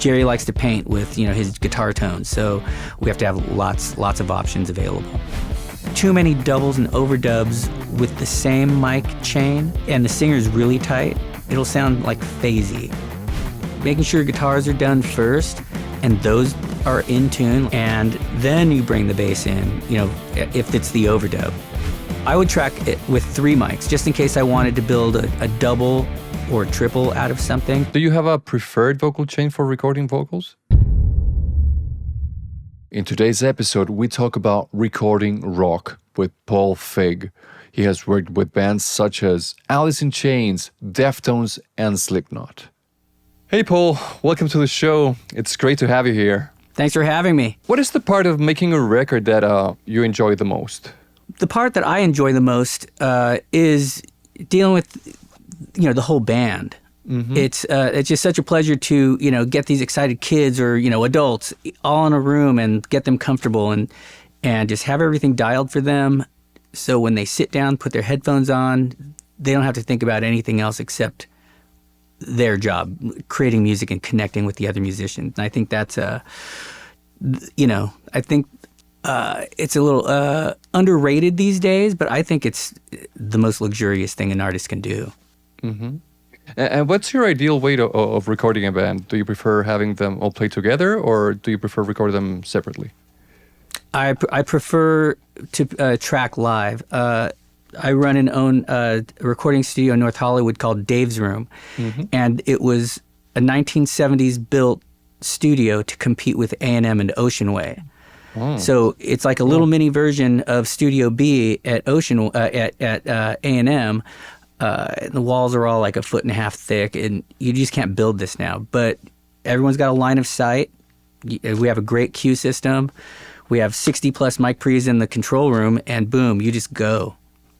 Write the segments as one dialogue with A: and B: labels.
A: Jerry likes to paint with, his guitar tones, so we have to have lots of options available. Too many doubles and overdubs with the same mic chain, and the singer's really tight, it'll sound like phasey. Making sure guitars are done first, and those are in tune, and then you bring the bass in, if it's the overdub. I would track it with 3 mics, just in case I wanted to build a double or a triple out of something.
B: Do you have a preferred vocal chain for recording vocals? In today's episode, we talk about recording rock with Paul Fig. He has worked with bands such as Alice in Chains, Deftones, and Slipknot. Hey Paul, welcome to the show. It's great to have you here.
A: Thanks for having me.
B: What is the part of making a record that you enjoy the most?
A: The part that I enjoy the most is dealing with, the whole band. Mm-hmm. It's just such a pleasure to, get these excited kids or, adults all in a room and get them comfortable and just have everything dialed for them. So when they sit down, put their headphones on, they don't have to think about anything else except their job, creating music and connecting with the other musicians. And I think that's it's a little underrated these days, but I think it's the most luxurious thing an artist can do.
B: Mm-hmm. And what's your ideal way of recording a band? Do you prefer having them all play together, or do you prefer record them separately?
A: I prefer to track live. I run and own a recording studio in North Hollywood called Dave's Room, mm-hmm. and it was a 1970s built studio to compete with A&M and Ocean Way. Oh. So it's like a little mini version of Studio B at A&M. The walls are all like 1.5 feet thick, and you just can't build this now. But everyone's got a line of sight. We have a great cue system. We have 60 plus mic pre's in the control room, and boom, you just go.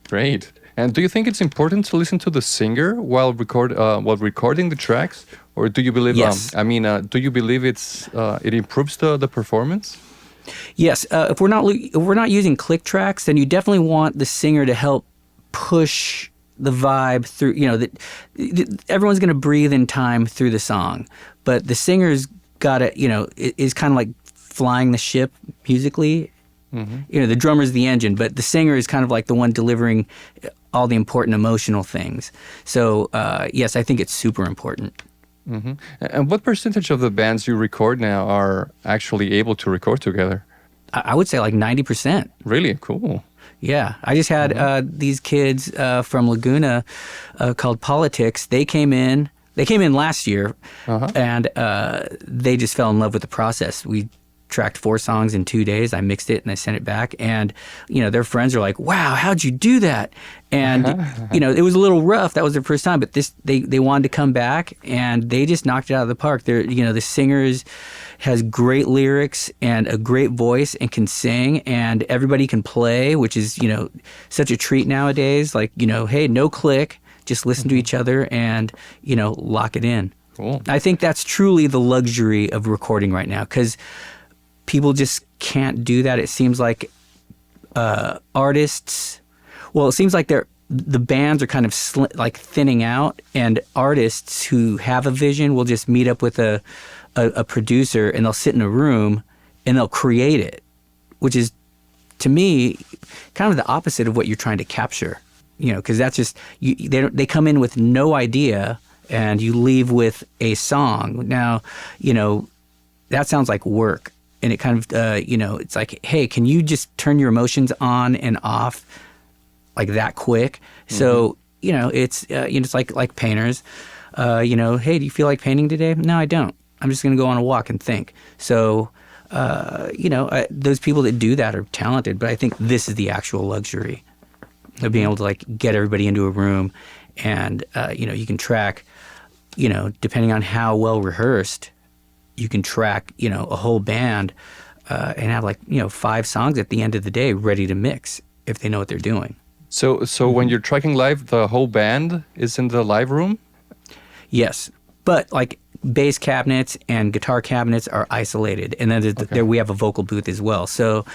B: Great. And do you think it's important to listen to the singer while recording the tracks, or do you believe?
A: Yes.
B: Do you believe it improves the performance?
A: Yes. If we're not using click tracks, then you definitely want the singer to help push the vibe through. Everyone's going to breathe in time through the song, but the singer's got to, is kind of like flying the ship musically. Mm-hmm. The drummer's the engine, but the singer is kind of like the one delivering all the important emotional things. So, yes, I think it's super important.
B: Mm-hmm. And what percentage of the bands you record now are actually able to record together?
A: I would say like 90%.
B: Really? Cool.
A: Yeah. I just had these kids from Laguna called Politics. They came in last year, and they just fell in love with the process. We tracked 4 songs in 2 days. I mixed it and I sent it back, and their friends are like, "Wow, how'd you do that?" And it was a little rough. That was their first time, but they wanted to come back, and they just knocked it out of the park. The singer has great lyrics and a great voice and can sing, and everybody can play, which is such a treat nowadays. Like hey, no click, just listen to each other and lock it in.
B: Cool.
A: I think that's truly the luxury of recording right now, because people just can't do that. It seems like artists, it seems like the bands are kind of thinning out, and artists who have a vision will just meet up with a producer, and they'll sit in a room and they'll create it, which is, to me, kind of the opposite of what you're trying to capture. Because that's just, they come in with no idea, and you leave with a song. Now, that sounds like work. And it kind of, it's like, hey, can you just turn your emotions on and off like that quick? Mm-hmm. So, it's like painters. Hey, do you feel like painting today? No, I don't. I'm just going to go on a walk and think. So, those people that do that are talented, but I think this is the actual luxury of being able to get everybody into a room, and, you can track, depending on how well rehearsed, you can track, a whole band and have 5 songs at the end of the day ready to mix if they know what they're doing.
B: So when you're tracking live, the whole band is in the live room?
A: Yes, but bass cabinets and guitar cabinets are isolated, and then there we have a vocal booth as well. So,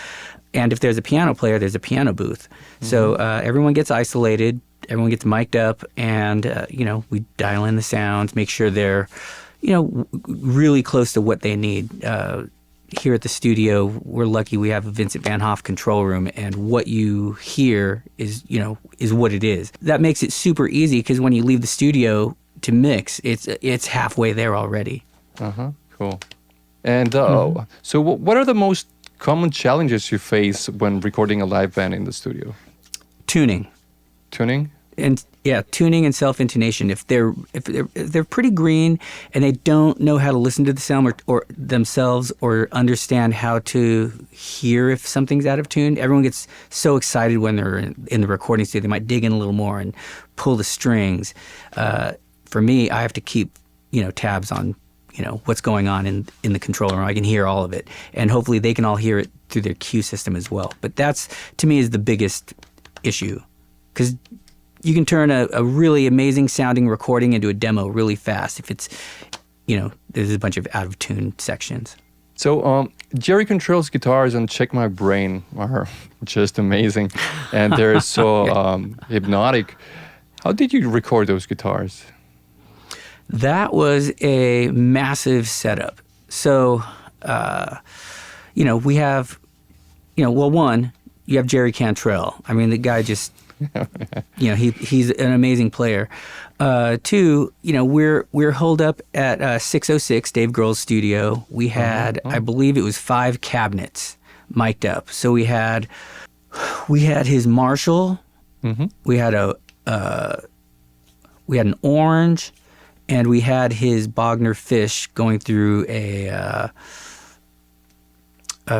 A: and if there's a piano player, there's a piano booth. Mm-hmm. So everyone gets isolated, everyone gets mic'd up, and we dial in the sounds, make sure they're really close to what they need. Here at the studio, we're lucky we have a Vincent Van Hoff control room, and what you hear is what it is. That makes it super easy because when you leave the studio to mix, it's halfway there already.
B: Cool. And so what are the most common challenges you face when recording a live band in the studio?
A: Tuning. And tuning and self-intonation. If they're pretty green and they don't know how to listen to the sound or themselves or understand how to hear if something's out of tune, everyone gets so excited when they're in the recording studio. They might dig in a little more and pull the strings. For me, I have to keep tabs on what's going on in the control room. I can hear all of it, and hopefully they can all hear it through their cue system as well. But that's, to me, is the biggest issue, because you can turn a really amazing sounding recording into a demo really fast if it's, there's a bunch of out of tune sections.
B: So Jerry Control's guitars on Check My Brain are just amazing, and they're so hypnotic. How did you record those guitars?
A: That was a massive setup. So, we have, one, you have Jerry Cantrell. I mean, the guy just, he's an amazing player. Two, we're holed up at 606 Dave Grohl's studio. We had, I believe it was 5 cabinets mic'd up. So we had his Marshall. We had an Orange. And we had his Bogner Fish going through a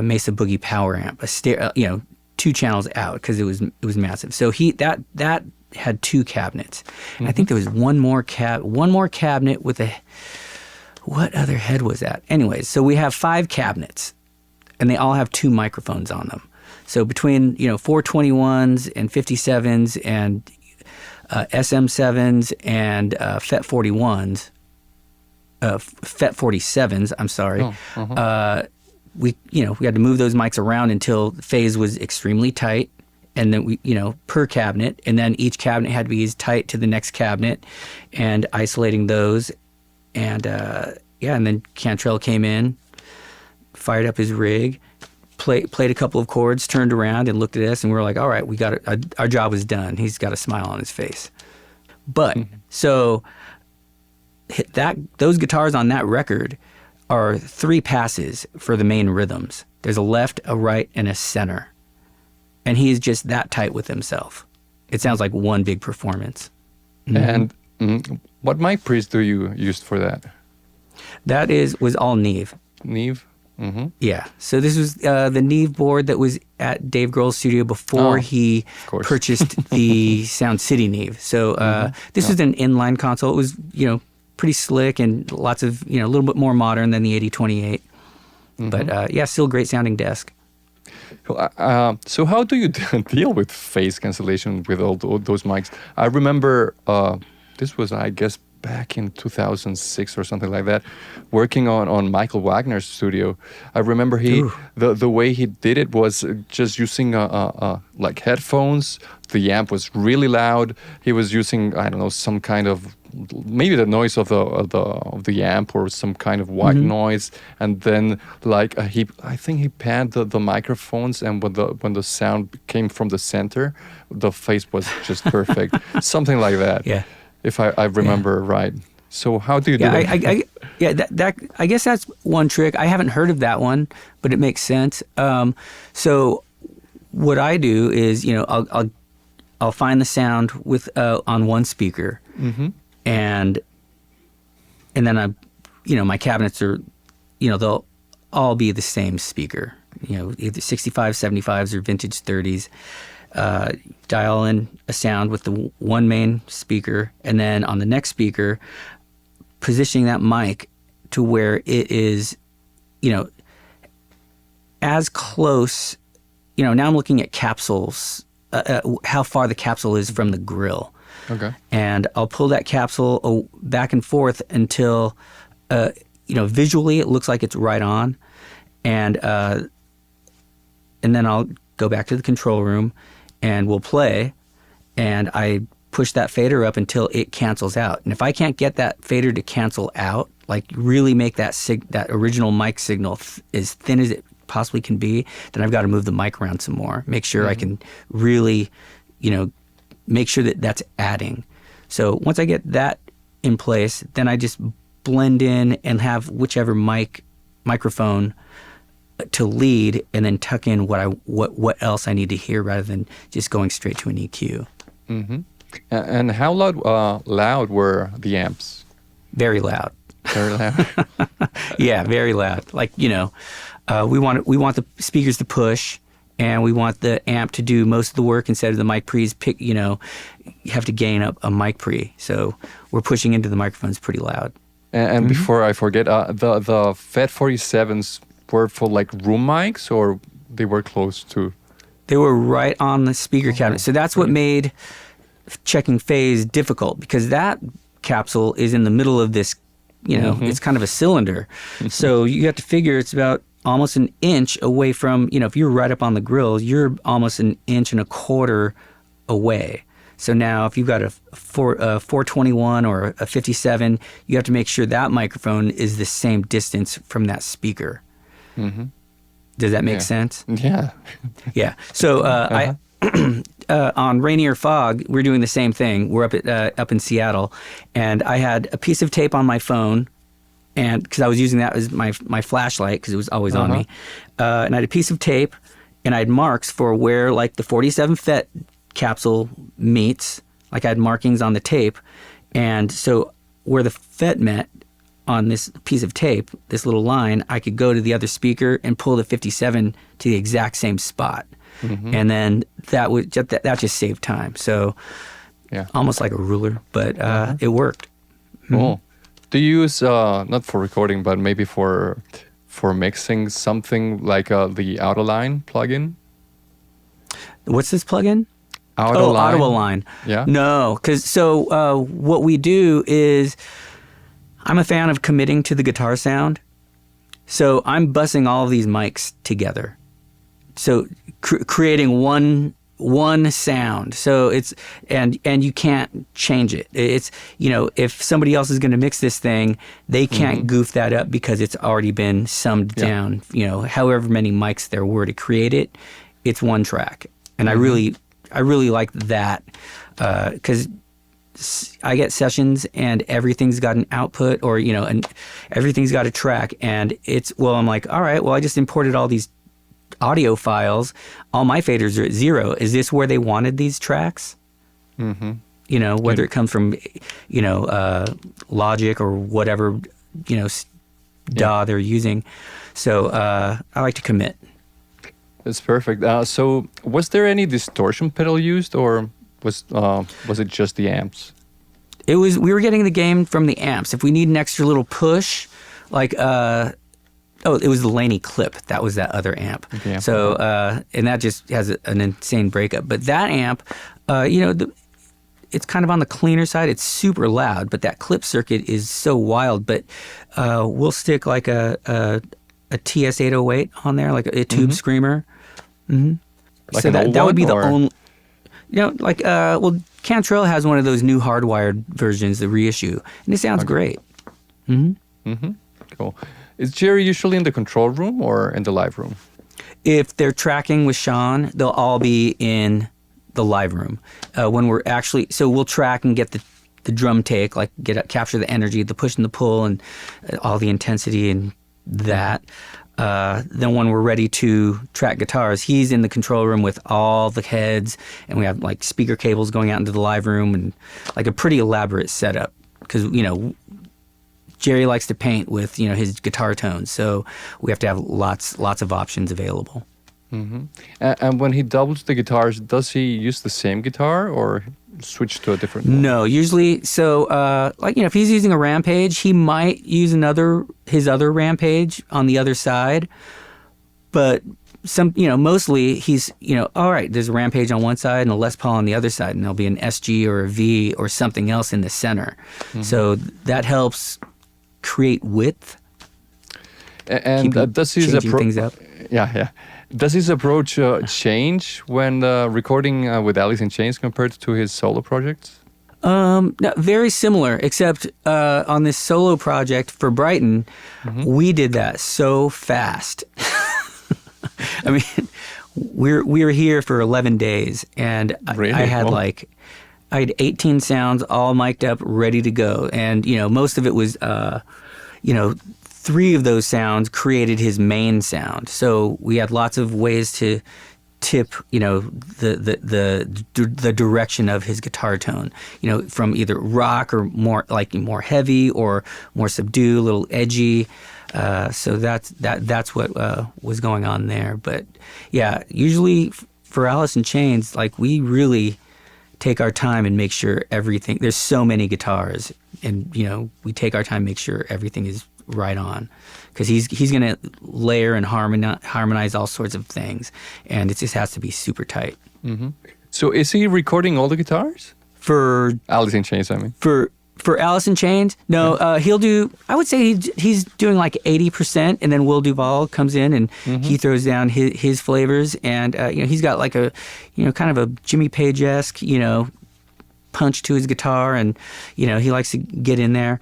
A: Mesa Boogie power amp, 2 channels out because it was massive. So that had 2 cabinets. And I think there was one more cabinet with what other head was that? Anyways, so we have 5 cabinets, and they all have 2 microphones on them. So between 421s and 57s and SM7s and FET 41s, FET 47s. I'm sorry. We had to move those mics around until the phase was extremely tight, and then we per cabinet, and then each cabinet had to be as tight to the next cabinet, and isolating those, and and then Cantrell came in, fired up his rig. Played a couple of chords, turned around and looked at us, and we were like, all right, we got it. Our job was done. He's got a smile on his face. But so those guitars on that record are 3 passes for the main rhythms. There's a left, a right, and a center. And he's just that tight with himself. It sounds like one big performance.
B: And what mic pre's do you use for that?
A: That was all Neve.
B: Neve?
A: Yeah. So this was the Neve board that was at Dave Grohl's studio before he purchased the Sound City Neve. So this was an inline console. It was, pretty slick and lots of, a little bit more modern than the 8028. But still great sounding desk.
B: So how do you deal with phase cancellation with all those mics? I remember this was, I guess, back in 2006 or something like that, working on Michael Wagner's studio. I remember the way he did it was just using like headphones. The amp was really loud. He was using, I don't know, some kind of, maybe the noise of the amp or some kind of white noise, and then like I think he panned the microphones, and when the sound came from the center, the phase was just perfect. Something like that. Yeah. If I remember right. So how do you do that?
A: I guess that's one trick. I haven't heard of that one, but it makes sense. So what I do is, I'll find the sound with on one speaker, and then my cabinets are, they'll all be the same speaker. Either 65, 75s or vintage 30s. Dial in a sound with the one main speaker, and then on the next speaker, positioning that mic to where it is, as close. Now I'm looking at capsules, how far the capsule is from the grill.
B: Okay. And
A: I'll pull that capsule back and forth until, visually it looks like it's right on, and then I'll go back to the control room. And we'll play, and I push that fader up until it cancels out. And if I can't get that fader to cancel out, like really make that original mic signal as thin as it possibly can be, then I've got to move the mic around some more. Make sure I can really, make sure that that's adding. So once I get that in place, then I just blend in and have whichever microphone to lead, and then tuck in what else I need to hear rather than just going straight to an EQ.
B: And how loud were the amps?
A: Very loud.
B: Very loud.
A: Yeah, very loud. Like, we want the speakers to push, and we want the amp to do most of the work instead of the mic pre's you have to gain up a mic pre. So we're pushing into the microphones pretty loud.
B: And before I forget, the Fed 47s were for like room mics, or they were close to?
A: They were right on the speaker cabinet. So that's what made checking phase difficult, because that capsule is in the middle of this, it's kind of a cylinder. So you have to figure it's about almost an inch away from, if you're right up on the grill, you're almost an inch and a quarter away. So now if you've got a 421 or a 57, you have to make sure that microphone is the same distance from that speaker. Does that make sense?
B: Yeah.
A: Yeah. So I on Rainier Fog, we're doing the same thing. We're up in Seattle, and I had a piece of tape on my phone, and because I was using that as my flashlight because it was always on me, and I had a piece of tape, and I had marks for where like the 47 FET capsule meets. Like I had markings on the tape, and so where the FET met on this piece of tape, this little line, I could go to the other speaker and pull the 57 to the exact same spot. And then that just saved time. So almost like a ruler, but it worked.
B: Cool. Do you use, not for recording, but maybe for mixing, something like the Autoline plugin?
A: What's this plugin?
B: Autoline. Yeah.
A: No, because what we do is, I'm a fan of committing to the guitar sound. So I'm bussing all of these mics together. So creating one sound. So it's and you can't change it. It's if somebody else is going to mix this thing, they can't goof that up because it's already been summed down. However many mics there were to create it, it's one track. And I really like that because I get sessions and everything's got an output and everything's got a track, and I'm like, all right, well, I just imported all these audio files. All my faders are at 0. Is this where they wanted these tracks? Whether it comes from, Logic or whatever, DAW they're using. So I like to commit.
B: That's perfect. So was there any distortion pedal used, or was it just the amps?
A: We were getting the gain from the amps. If we need an extra little push, like it was the Laney Clip. That was that other amp. Okay. So and that just has an insane breakup. But that amp, it's kind of on the cleaner side. It's super loud, but that clip circuit is so wild. But we'll stick like a TS-808 on there, like a tube screamer.
B: Like
A: so
B: that
A: would be the
B: or?
A: only. Cantrell has one of those new hardwired versions, the reissue, and it sounds great.
B: Cool. Is Jerry usually in the control room or in the live room?
A: If they're tracking with Sean, they'll all be in the live room. When we're we'll track and get the drum take, like capture the energy, the push and the pull, and all the intensity and that. Then when we're ready to track guitars, he's in the control room with all the heads, and we have like speaker cables going out into the live room and like a pretty elaborate setup because, Jerry likes to paint with, his guitar tones. So we have to have lots of options available.
B: And when he doubles the guitars, does he use the same guitar or switch to a different one?
A: No, usually. So, if he's using a Rampage, he might use his other Rampage on the other side. But mostly he's, all right, there's a Rampage on one side and a Les Paul on the other side, and there'll be an SG or a V or something else in the center. So that helps create width.
B: And does his
A: things up.
B: Yeah. Does his approach change when recording with Alice in Chains compared to his solo projects?
A: No, very similar, except on this solo project for Brighton, we did that so fast. I mean, we were here for 11 days, and
B: Really?
A: I had
B: Wow.
A: I had 18 sounds all mic'd up, ready to go, and most of it was 3 of those sounds created his main sound. So we had lots of ways to tip, the direction of his guitar tone, from either rock or more heavy or more subdued, a little edgy. So that's what was going on there. But yeah, usually for Alice in Chains, like we really take our time and make sure everything. There's so many guitars, and we take our time, make sure everything is right on, because he's going to layer and harmonize all sorts of things, and it just has to be super tight.
B: So is he recording all the guitars?
A: For
B: Alice in Chains, I mean.
A: For Alice in Chains, no, he'll do. I would say he's doing like 80%, and then Will Duvall comes in and he throws down his flavors, and he's got like a kind of a Jimmy Page-esque punch to his guitar, and he likes to get in there.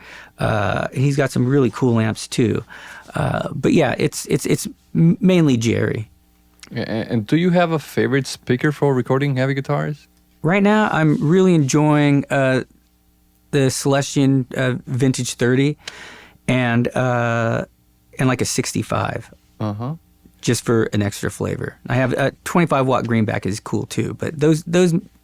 A: He's got some really cool amps too, but yeah, it's mainly Jerry.
B: And do you have a favorite speaker for recording heavy guitars?
A: Right now, I'm really enjoying the Celestion Vintage 30 and like a 65, just for an extra flavor. I have a 25-watt greenback is cool too, but those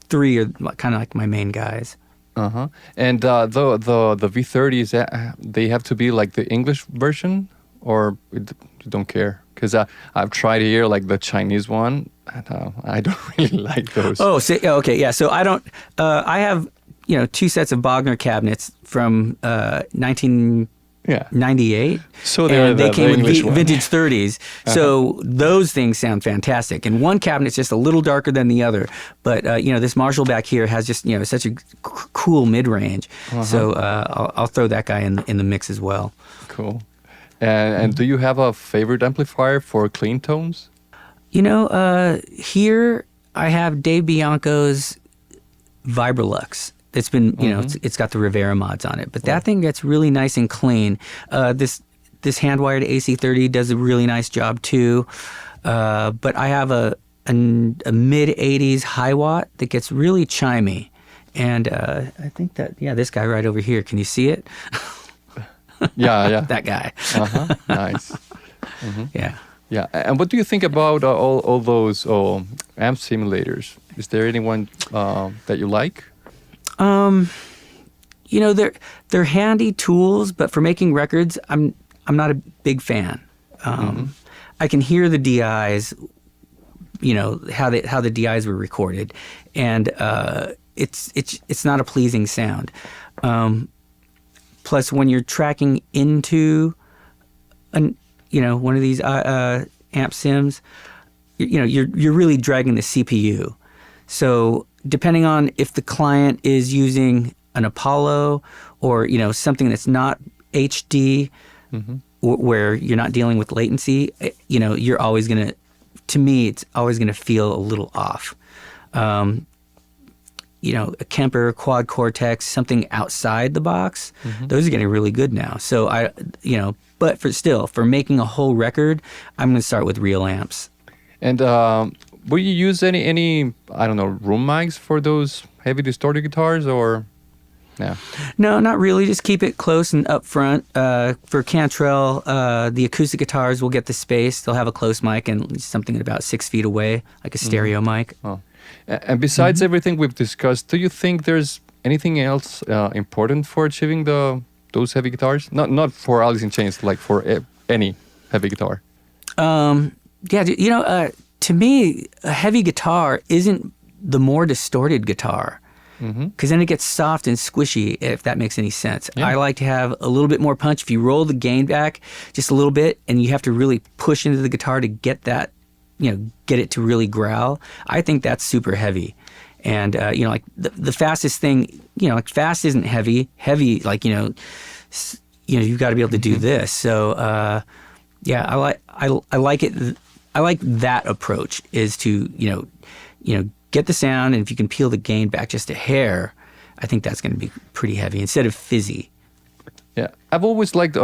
A: 3 are kind of like my main guys.
B: And the V30s, they have to be like the English version, or you don't care? Because I've tried here like the Chinese one, and I don't really like those.
A: Oh, okay, yeah. So I don't. I have 2 sets of Bogner cabinets from 1998.
B: So
A: they came with
B: English one.
A: vintage 30s. So those things sound fantastic. And one cabinet's just a little darker than the other. But this Marshall back here has just such a cool mid range. So I'll throw that guy in the mix as well.
B: Cool. And do you have a favorite amplifier for clean tones?
A: Here I have Dave Bianco's Vibrolux. It's been, it's got the Rivera mods on it, but that thing gets really nice and clean. This hand-wired AC30 does a really nice job too. But I have a mid-80s high watt that gets really chimey. And I think that, this guy right over here, can you see it?
B: Yeah.
A: That guy.
B: Nice.
A: Yeah.
B: Yeah. And what do you think about all those amp simulators? Is there anyone that you like?
A: They're handy tools, but for making records, I'm not a big fan. I can hear the DIs, how the DIs were recorded, and it's not a pleasing sound. Plus, when you're tracking into one of these amp sims, you're really dragging the CPU. So depending on if the client is using an Apollo or something that's not HD, where you're not dealing with latency, you're always gonna. To me, it's always gonna feel a little off. A Kemper, Quad Cortex, something outside the box, those are getting really good now. So but for making a whole record, I'm gonna start with real amps.
B: And will you use any I don't know, room mics for those heavy distorted guitars, or yeah?
A: No, not really. Just keep it close and up front. For Cantrell, the acoustic guitars will get the space. They'll have a close mic and something about 6 feet away, like a stereo mic.
B: Oh. And besides everything we've discussed, do you think there's anything else important for achieving those heavy guitars? Not for Alice in Chains, like for any heavy guitar. To me, a heavy guitar isn't the more distorted guitar, because then it gets soft and squishy, if that makes any sense. Yeah.
A: I like to have a little bit more punch. If you roll the gain back just a little bit, and you have to really push into the guitar to get that, get it to really growl, I think that's super heavy. And, like the fastest thing, like fast isn't heavy. Heavy, like, you've got to be able to do this. So, I like it. I like that approach, is to, get the sound, and if you can peel the gain back just a hair, I think that's going to be pretty heavy instead of fizzy.
B: Yeah, I've always liked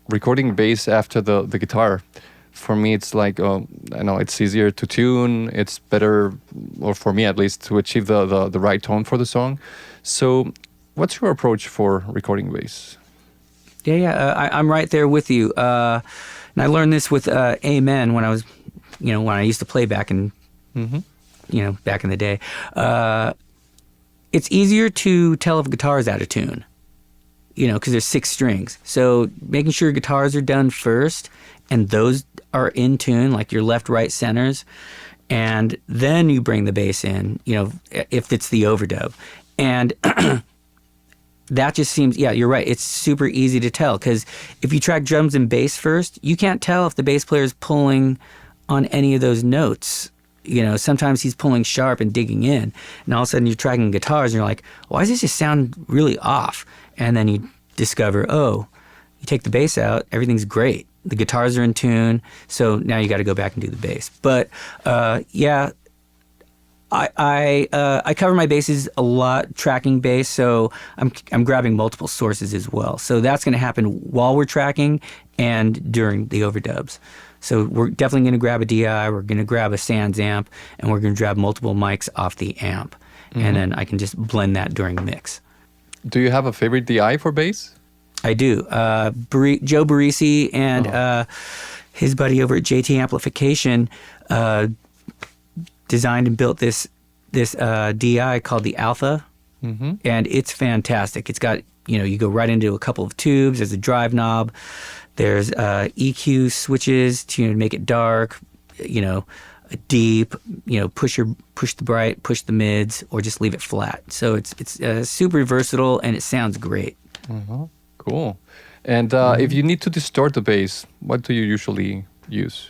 B: recording bass after the guitar. For me, it's like I know it's easier to tune. It's better, or for me at least, to achieve the right tone for the song. So, what's your approach for recording bass?
A: Yeah. I'm right there with you. And I learned this with Amen when I was, when I used to play back in, back in the day. It's easier to tell if a guitar is out of tune, because there's 6 strings. So making sure guitars are done first and those are in tune, like your left, right centers, and then you bring the bass in, if it's the overdub. And that just seems, yeah, you're right. It's super easy to tell because if you track drums and bass first, you can't tell if the bass player is pulling on any of those notes. Sometimes he's pulling sharp and digging in, and all of a sudden you're tracking guitars and you're like, why does this just sound really off? And then you discover, you take the bass out, everything's great. The guitars are in tune, so now you got to go back and do the bass. But yeah, I cover my basses a lot, tracking bass, so I'm grabbing multiple sources as well. So that's going to happen while we're tracking and during the overdubs. So we're definitely going to grab a DI, we're going to grab a Sans amp, and we're going to grab multiple mics off the amp. And then I can just blend that during the mix.
B: Do you have a favorite DI for bass?
A: I do. Joe Barisi and his buddy over at JT Amplification designed and built this DI called the Alpha, and it's fantastic. It's got, you go right into a couple of tubes. There's a drive knob. There's EQ switches to make it dark, deep, push the bright, push the mids, or just leave it flat. So it's super versatile and it sounds great.
B: Cool. And if you need to distort the bass, what do you usually use?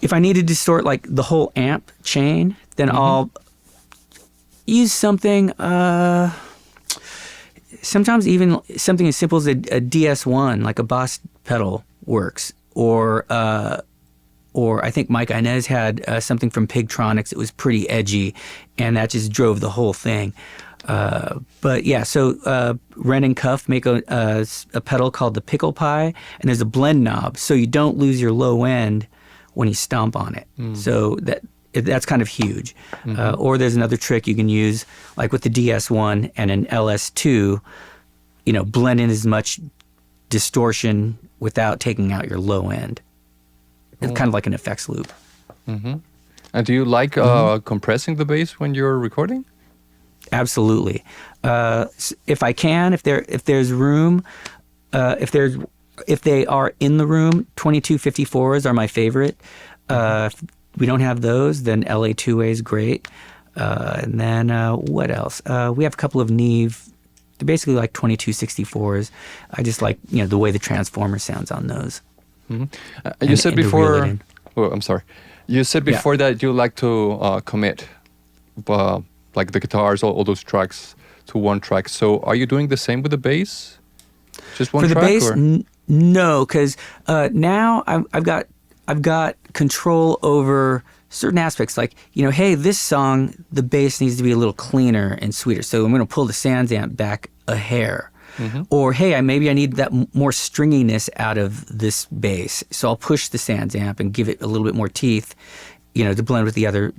A: If I need to distort like the whole amp chain, then I'll use something. Sometimes even something as simple as a DS1, like a Boss pedal, works. Or I think Mike Inez had something from Pigtronics. It was pretty edgy, and that just drove the whole thing. But yeah, so Ren and Cuff make a pedal called the Pickle Pie, and there's a blend knob, so you don't lose your low end when you stomp on it. So that's kind of huge. Or there's another trick you can use, like with the DS1 and an LS2, blend in as much distortion without taking out your low end. It's kind of like an effects loop.
B: And do you like compressing the bass when you're recording?
A: Absolutely. If I can, if there's room, if they are in the room, 2254s are my favorite. If we don't have those, then LA2A is great. And then what else? We have a couple of Neve. They're basically like 2264s. I just like the way the transformer sounds on those.
B: You said before. Oh, I'm sorry. You said before that you like to commit, like the guitars, all those tracks to one track. So are you doing the same with the bass? Just one track? For the bass,
A: no, because now I've got control over certain aspects. Like, hey, this song, the bass needs to be a little cleaner and sweeter. So I'm going to pull the Sans amp back a hair. Or, hey, maybe I need that more stringiness out of this bass. So I'll push the Sans amp and give it a little bit more teeth, to blend with the other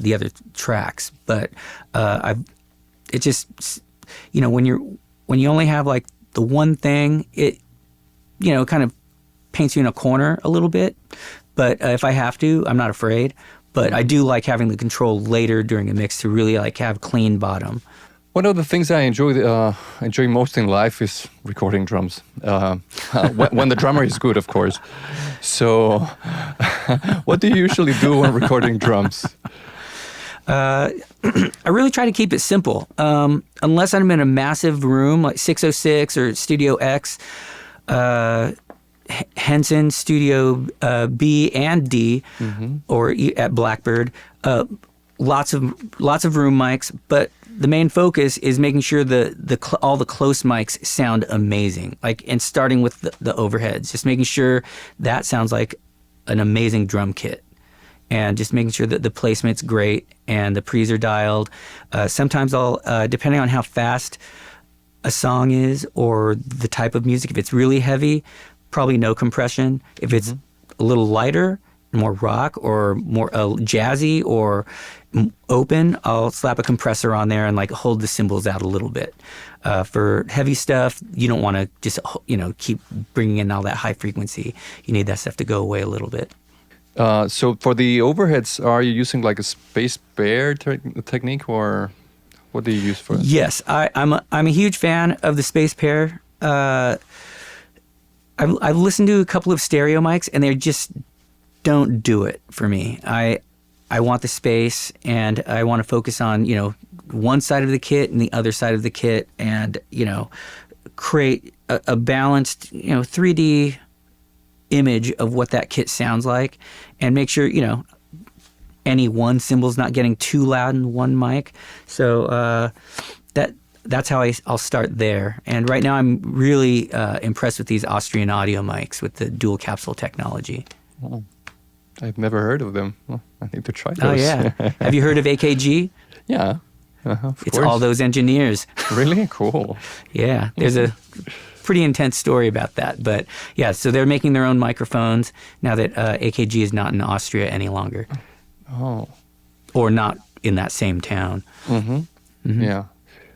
A: tracks. But it just, when you only have like the one thing, it kind of paints you in a corner a little bit. But if I have to, I'm not afraid. But I do like having the control later during a mix to really like have clean bottom.
B: One of the things I enjoy most in life is recording drums. When the drummer is good, of course. So, what do you usually do when recording drums?
A: I really try to keep it simple. Unless I'm in a massive room like 606 or Studio X, Henson, Studio B and D, or at Blackbird. Lots of room mics, but the main focus is making sure all the close mics sound amazing. And starting with the overheads, just making sure that sounds like an amazing drum kit, and just making sure that the placement's great and the pre's are dialed. Sometimes I'll, depending on how fast a song is or the type of music. If it's really heavy, probably no compression. If it's a little lighter, more rock or more jazzy or open, I'll slap a compressor on there and like hold the cymbals out a little bit. For heavy stuff, you don't want to just keep bringing in all that high frequency. You need that stuff to go away a little bit.
B: So for the overheads, are you using like a space bear technique, or what do you use for it?
A: Yes, I'm a huge fan of the space pair. I've listened to a couple of stereo mics, and they just don't do it for me. I want the space, and I want to focus on one side of the kit and the other side of the kit, and create a balanced 3D image of what that kit sounds like, and make sure any one cymbal's not getting too loud in one mic. So that's how I'll start there. And right now I'm really impressed with these Austrian audio mics with the dual capsule technology.
B: Oh, I've never heard of them. Well, I need to try those.
A: Oh yeah. Have you heard of AKG?
B: Yeah.
A: It's all those engineers.
B: Really? Cool.
A: Yeah. There's a pretty intense story about that. But yeah, so they're making their own microphones now that AKG is not in Austria any longer.
B: Oh.
A: Or not in that same town.
B: Yeah.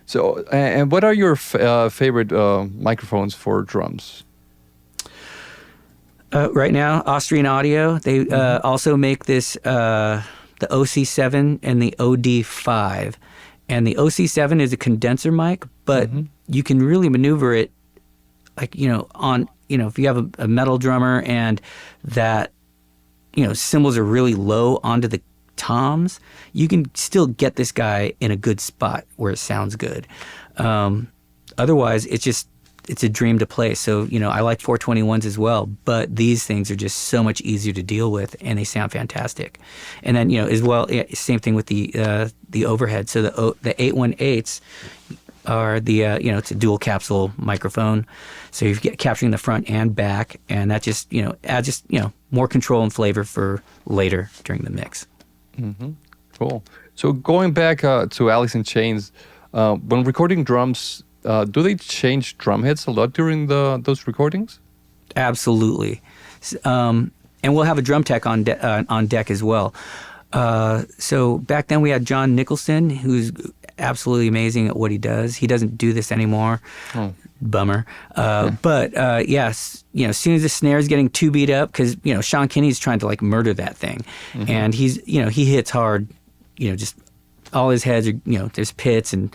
B: So, and what are your favorite microphones for drums?
A: Right now, Austrian Audio. They also make this, the OC7 and the OD5. And the OC7 is a condenser mic, but you can really maneuver it like, if you have a metal drummer and that, cymbals are really low onto the toms, you can still get this guy in a good spot where it sounds good. Otherwise, it's a dream to play. So, I like 421s as well, but these things are just so much easier to deal with, and they sound fantastic. And then, as well, same thing with the overhead. So the 818s are it's a dual capsule microphone. So you're capturing the front and back, and that just, adds more control and flavor for later during the mix.
B: Cool. So going back to Alice in Chains, when recording drums, do they change drum heads a lot during those recordings?
A: Absolutely. And we'll have a drum tech on deck as well. So back then we had John Nicholson, who's absolutely amazing at what he does. He doesn't do this anymore. Oh. Bummer. But yes, as soon as the snare is getting too beat up, because Sean Kinney's trying to like murder that thing, and he's he hits hard, just all his heads are there's pits, and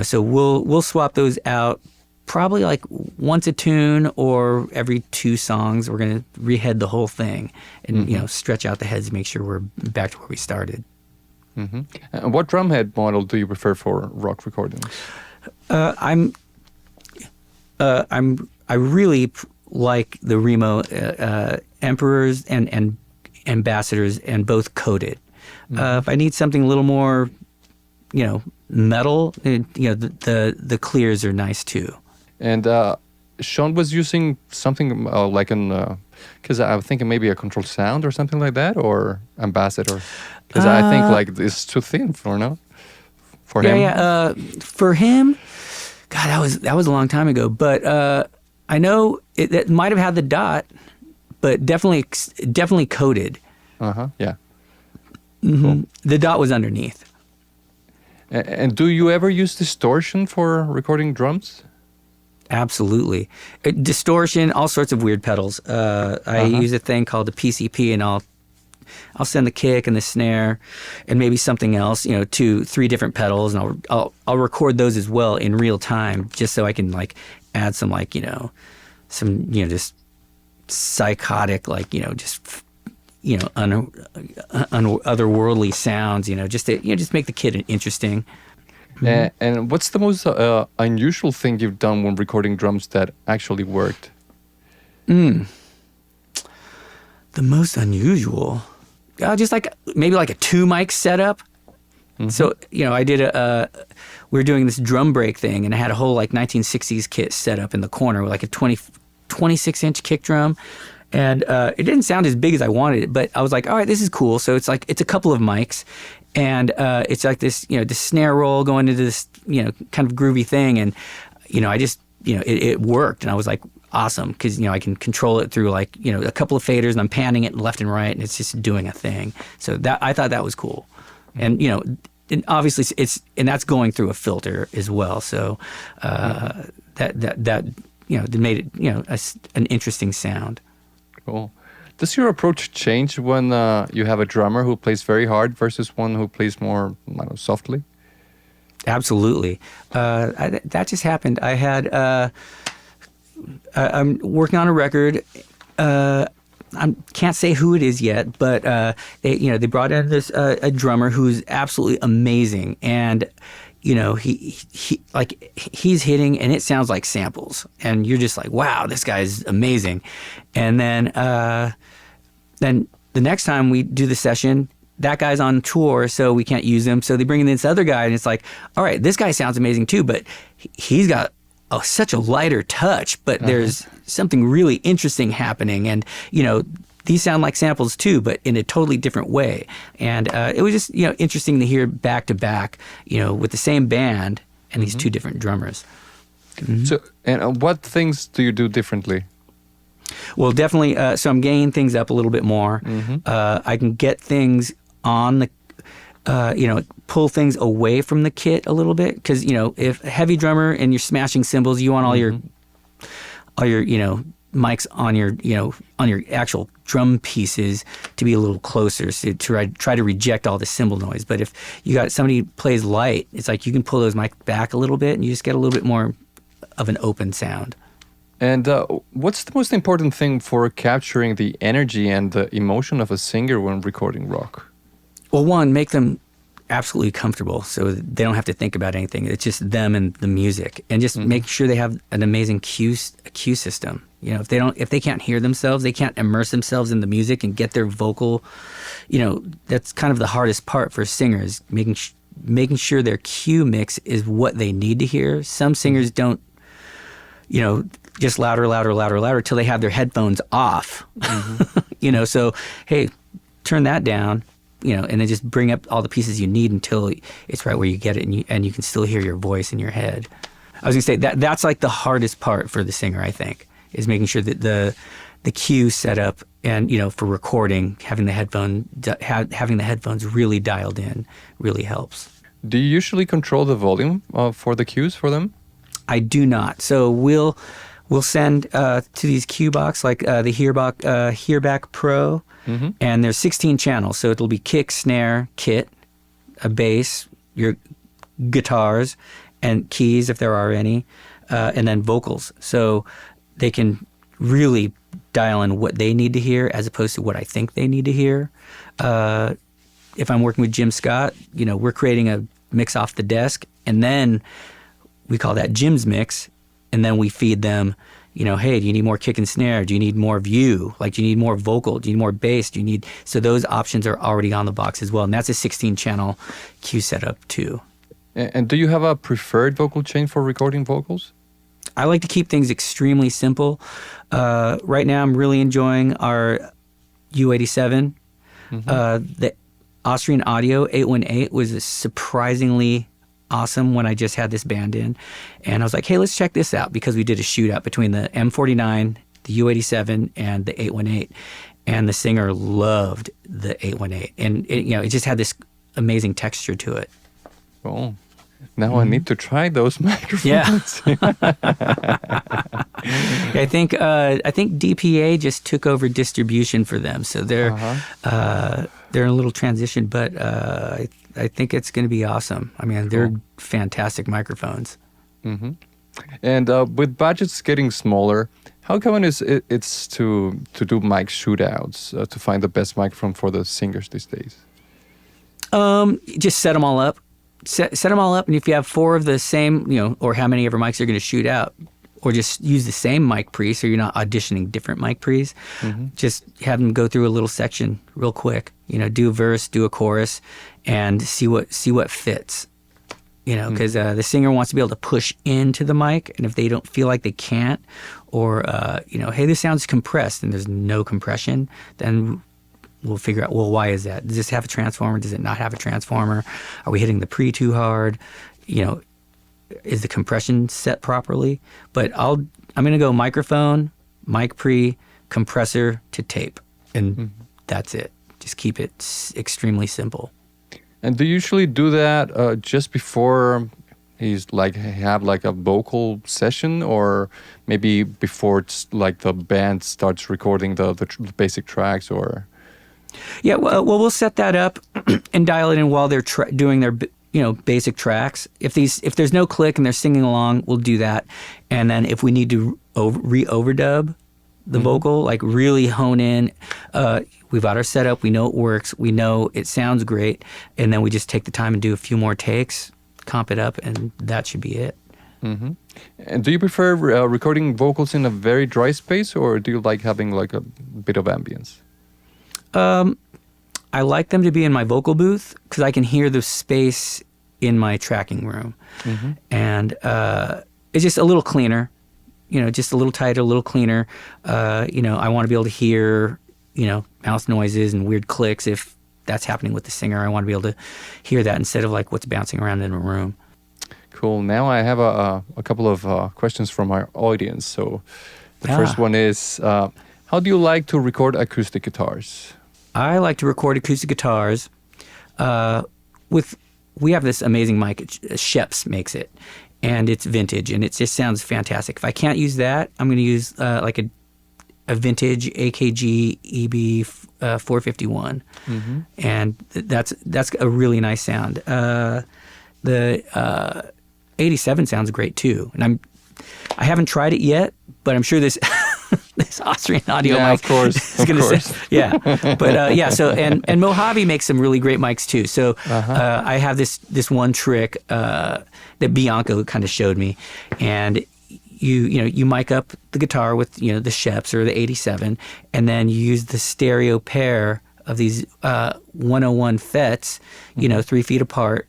A: so we'll swap those out probably like once a tune or every 2 songs. We're gonna rehead the whole thing and stretch out the heads to make sure we're back to where we started.
B: And what drum head model do you prefer for rock recordings? I really like the Remo Emperors and Ambassadors, and both coated. If I need something a little more, metal, the clears are nice too. And Sean was using something like because I'm thinking maybe a controlled sound or something like that, or Ambassador, because I think like it's too thin for him.
A: Yeah. For him. God, that was a long time ago, but I know it might have had the dot, but definitely coated.
B: Yeah.
A: Cool. The dot was underneath.
B: And do you ever use distortion for recording drums?
A: Absolutely. Distortion, all sorts of weird pedals. I use a thing called the PCP, and I'll send the kick and the snare and maybe something else, to 3 different pedals, and I'll record those as well in real time, just so I can like add some like some just psychotic otherworldly sounds, just to make the kit interesting.
B: And what's the most unusual thing you've done when recording drums that actually worked?
A: The most unusual. Just like maybe like a 2 mic setup. So, I did we were doing this drum break thing, and I had a whole like 1960s kit set up in the corner with like a 26-inch kick drum. And it didn't sound as big as I wanted it, but I was like, all right, this is cool. So it's a couple of mics, and it's like this, this snare roll going into this, kind of groovy thing. And, I just, it worked. And I was like, awesome, because, I can control it through like, a couple of faders, and I'm panning it left and right, and it's just doing a thing. So I thought that was cool. And, and obviously and that's going through a filter as well. So that made it, an interesting sound.
B: Cool. Does your approach change when you have a drummer who plays very hard versus one who plays more, I don't know, softly?
A: Absolutely. That just happened. I had, I'm working on a record. I can't say who it is yet, but they brought in this a drummer who's absolutely amazing, and he's hitting, and it sounds like samples, and you're just like, wow, this guy's amazing. And then the next time we do the session, that guy's on tour, so we can't use him. So they bring in this other guy, and it's like, all right, this guy sounds amazing too, but he's got such a lighter touch, but there's something really interesting happening. And, these sound like samples too, but in a totally different way. And it was just, interesting to hear back to back, with the same band and these two different drummers. Mm-hmm.
B: So, and what things do you do differently?
A: Well, definitely. So I'm gaining things up a little bit more. I can get things on the, pull things away from the kit a little bit, because if a heavy drummer and you're smashing cymbals, you want all your mics on your actual drum pieces to be a little closer, so to try to reject all the cymbal noise. But if you got somebody who plays light, it's like you can pull those mics back a little bit, and you just get a little bit more of an open sound.
B: And what's the most important thing for capturing the energy and the emotion of a singer when recording rock?
A: Well, one, make them absolutely comfortable, so they don't have to think about anything. It's just them and the music, and just make sure they have an amazing cue system. If they can't hear themselves, they can't immerse themselves in the music and get their vocal. That's kind of the hardest part for singers, making sure their cue mix is what they need to hear. Some singers don't, just louder till they have their headphones off. So hey, turn that down. And then just bring up all the pieces you need until it's right where you get it, and you can still hear your voice in your head. I was gonna say that's like the hardest part for the singer, I think, is making sure that the cue set up, and for recording, having the headphones really dialed in really helps.
B: Do you usually control the volume for the cues for them?
A: I do not. So we'll send to these cue box, like the Hearback Pro. And there's 16 channels, so it'll be kick, snare, kit, a bass, your guitars, and keys if there are any, and then vocals. So they can really dial in what they need to hear as opposed to what I think they need to hear. If I'm working with Jim Scott, we're creating a mix off the desk, and then we call that Jim's mix, and then we feed them, hey, do you need more kick and snare? Do you need more view? Like, do you need more vocal? Do you need more bass? So those options are already on the box as well. And that's a 16-channel cue setup too.
B: And do you have a preferred vocal chain for recording vocals?
A: I like to keep things extremely simple. Right now I'm really enjoying our U87. The Austrian Audio 818 was surprisingly awesome when I just had this band in, and I was like, hey, let's check this out, because we did a shootout between the M49, the U87, and the 818, and the singer loved the 818, and it just had this amazing texture to it.
B: Oh, now I need to try those microphones.
A: Yeah. I think DPA just took over distribution for them, so they're in a little transition, but I think it's going to be awesome. I mean, they're fantastic microphones.
B: And with budgets getting smaller, how common is it's to do mic shootouts to find the best microphone for the singers these days?
A: Just set them all up. Set them all up, and if you have 4 of the same, or how many ever mics you're going to shoot out, or just use the same mic pre, so you're not auditioning different mic pre's. Just have them go through a little section real quick. Do a verse, do a chorus, and see what fits. Because the singer wants to be able to push into the mic, and if they don't feel like they can't, or hey, this sounds compressed, and there's no compression, then we'll figure out, well, why is that? Does this have a transformer? Does it not have a transformer? Are we hitting the pre too hard? is the compression set properly? But I'm going to go microphone, mic pre, compressor to tape, and that's it. Just keep it extremely simple.
B: And do you usually do that just before he's like have like a vocal session, or maybe before it's like the band starts recording the basic tracks, or?
A: Yeah, well, we'll set that up and dial it in while they're doing their basic tracks. If there's no click and they're singing along, we'll do that. And then if we need to re-overdub the vocal, like really hone in, we've got our setup, we know it works, we know it sounds great, and then we just take the time and do a few more takes, comp it up, and that should be it.
B: Mm-hmm. And do you prefer recording vocals in a very dry space, or do you like having like a bit of ambience?
A: I like them to be in my vocal booth because I can hear the space in my tracking room. And it's just a little cleaner, just a little tighter, a little cleaner. I want to be able to hear, mouth noises and weird clicks. If that's happening with the singer, I want to be able to hear that instead of like what's bouncing around in a room.
B: Cool. Now I have a couple of questions from our audience. So the first one is, how do you like to record acoustic guitars?
A: I like to record acoustic guitars we have this amazing mic. Sheps makes it, and it's vintage, and it just sounds fantastic. If I can't use that, I'm going to use like a vintage AKG EB 451, and that's a really nice sound. The 87 sounds great too, and I haven't tried it yet, but I'm sure this Austrian audio mic
B: of course,
A: is going to say, yeah. But so and Mojave makes some really great mics too. So I have this one trick that Bianca kind of showed me, and you mic up the guitar with the Sheps or the 87, and then you use the stereo pair of these 101 FETs, 3 feet apart,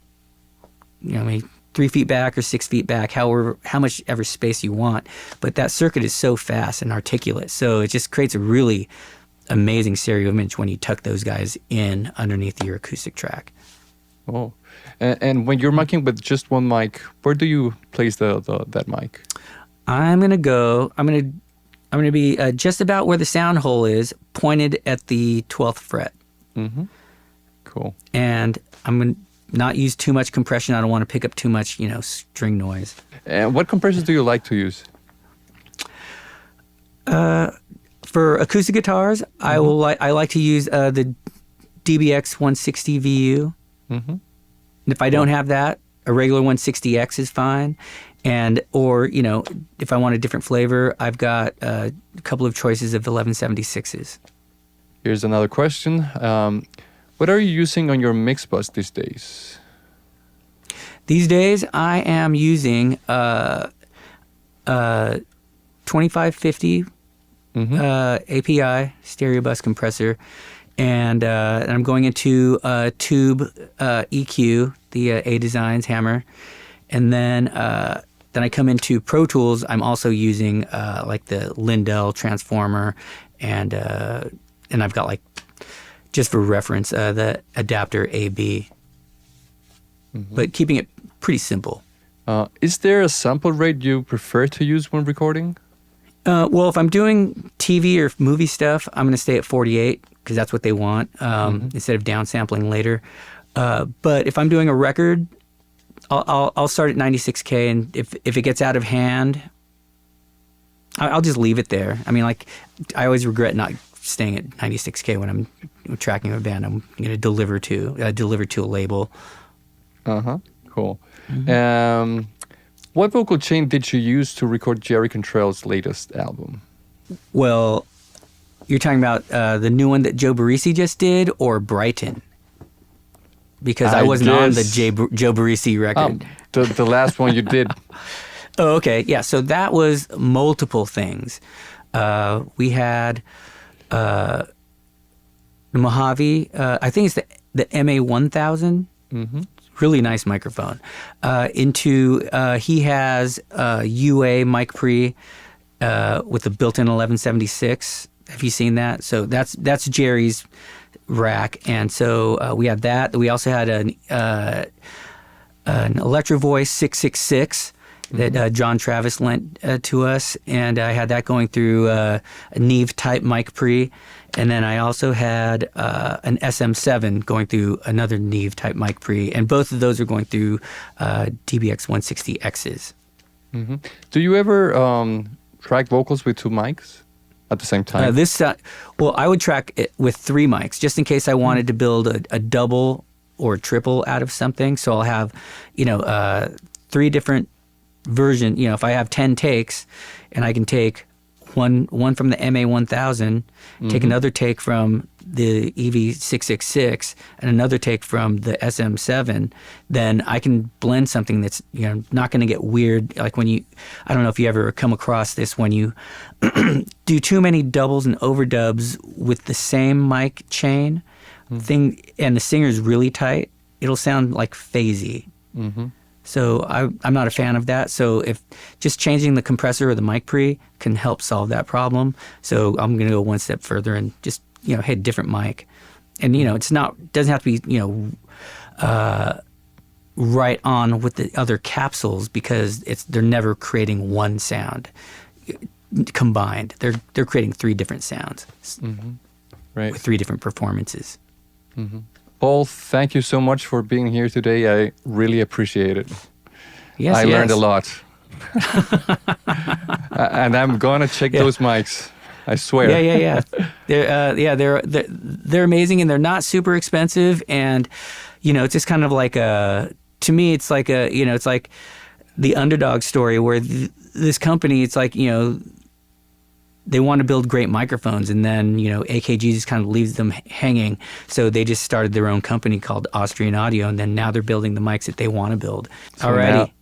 A: maybe 3 feet back or 6 feet back, how much ever space you want. But that circuit is so fast and articulate, so it just creates a really amazing stereo image when you tuck those guys in underneath your acoustic track.
B: Oh, and when you're miking with just one mic, where do you place that mic?
A: I'm gonna be just about where the sound hole is, pointed at the 12th fret.
B: Cool.
A: And I'm gonna not use too much compression. I don't want to pick up too much, string noise.
B: And what compressors do you like to use?
A: For acoustic guitars, I like to use the DBX 160 VU. And if I don't have that, a regular 160X is fine. Or if I want a different flavor, I've got a couple of choices of 1176s.
B: Here's another question. What are you using on your mix bus these days?
A: These days, I am using 2550 API stereo bus compressor, and I'm going into Tube EQ, the A Designs hammer, and then I come into Pro Tools. I'm also using like the Lindell transformer, and I've got, like, just for reference, the adapter AB, but keeping it pretty simple.
B: Is there a sample rate you prefer to use when recording?
A: Well, if I'm doing TV or movie stuff, I'm going to stay at 48 because that's what they want, instead of downsampling later. But if I'm doing a record, I'll start at 96K, and if it gets out of hand, I'll just leave it there. I mean, like, I always regret not staying at 96K when I'm tracking a band I'm going to deliver to a label.
B: Cool. What vocal chain did you use to record Jerry Cantrell's latest album?
A: Well, you're talking about the new one that Joe Barresi just did, or Brighton? Because I wasn't on the Joe Barresi record.
B: The last one you did.
A: Oh, okay. Yeah, so that was multiple things. We had the Mojave, I think it's the MA1000. Really nice microphone. He has a UA mic pre with a built-in 1176. Have you seen that? So that's Jerry's rack, and so we had that. We also had an Electro Voice 666 that John Travis lent to us, and I had that going through a Neve type mic pre, and then I also had an SM7 going through another Neve type mic pre, and both of those are going through DBX 160Xs.
B: Do you ever track vocals with two mics at the same time?
A: Well, I would track it with 3 mics just in case I wanted to build a double or triple out of something. So I'll have, 3 different version. If I have 10 takes, and I can take one from the MA1000, take another take from the EV666, and another take from the SM7, then I can blend something that's not going to get weird. Like I don't know if you ever come across this, when you do too many doubles and overdubs with the same mic chain thing, and the singer's really tight, it'll sound like phasey. So I'm not a fan of that. So if just changing the compressor or the mic pre can help solve that problem. So I'm going to go one step further and just, hit a different mic. And, doesn't have to be, right on with the other capsules, because they're never creating one sound combined. They're creating 3 different sounds
B: Right.
A: with 3 different performances.
B: Paul, thank you so much for being here today. I really appreciate it.
A: Yes,
B: I learned a lot. And I'm going to check those mics. I swear.
A: Yeah. They're amazing, and they're not super expensive, and it's just kind of like to me it's like it's like the underdog story where this company, it's like they want to build great microphones, and then AKG just kind of leaves them hanging, so they just started their own company called Austrian Audio, and then now they're building the mics that they want to build already.